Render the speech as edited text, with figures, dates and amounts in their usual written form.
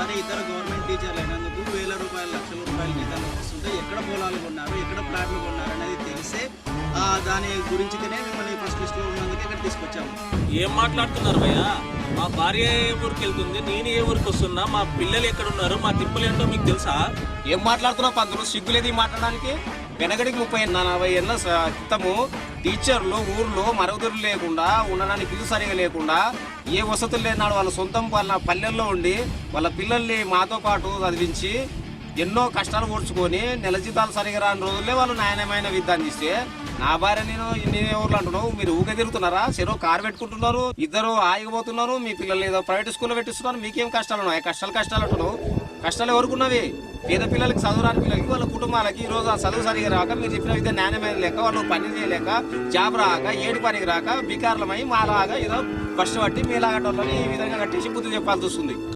మరి ఇద్దరు గవర్నమెంట్ టీచర్లు అయినందుకు వేల రూపాయలు లక్షల రూపాయలు జీతాలు వస్తుంటే ఎక్కడ పొలాలు కొన్నారు, ఎక్కడ ప్లాట్లు కొన్నారు అనేది తెలిసే దాని గురించినే మిమ్మల్ని ఫస్ట్ లిస్ట్లో ఉన్నందుకే ఇక్కడ తీసుకొచ్చాము. ఏం మాట్లాడుతున్నారు భయ్య? మా భార్య ఏ ఊరికి వెళ్తుంది, నేను ఏ ఊరికి వస్తున్నా, మా పిల్లలు ఎక్కడ ఉన్నారు, మా తిప్పులు ఏంటో మీకు తెలుసా? ఏం మాట్లాడుతున్నావు పంతులు? సిగ్గులేదు మాట్లాడడానికి. వెనకడికి 30-40 ఏళ్ళ క్రితము టీచర్లు ఊర్లో మరుగుదొడ్లు లేకుండా ఉండడానికి ఇల్లు సరిగా లేకుండా ఏ వసతులు లేనాడు వాళ్ళ సొంతం వాళ్ళ పల్లెల్లో ఉండి వాళ్ళ పిల్లల్ని మాతో పాటు చదివించి ఎన్నో కష్టాలు ఓడ్చుకొని నెల జీతాలు సరిగా రాని రోజుల్లో వాళ్ళు నాణ్యమైన విద్య అందిస్తే నా భార్య నేను ఊర్లు అంటున్నావు. మీరు ఊగే తిరుగుతున్నారా? చెరువు కారు పెట్టుకుంటున్నారు, ఇద్దరు ఆగిపోతున్నారు, మీ పిల్లలు ఏదో ప్రైవేట్ స్కూల్లో పెట్టిస్తున్నారు. మీకేం కష్టాలు ఉన్నాయి? కష్టాలు అంటున్నావు. కష్టాలు ఎవరుకున్నవి? పేద పిల్లలకి, చదువురాని పిల్లలకి, వాళ్ళ కుటుంబాలకి ఈరోజు ఆ చదువు సరిగా రాక, మీరు చెప్పిన విద్య నాణ్యమైన లేక, వాళ్ళు పని చేయలేక, జాబ్ రాక, ఏడు పనికి రాక బికారులమై మాలాగా ఏదో బస్సు పట్టి మీలాగటోళ్ళని ఈ విధంగా కట్టేసి బుద్ధి చెప్పాల్సి వస్తుంది.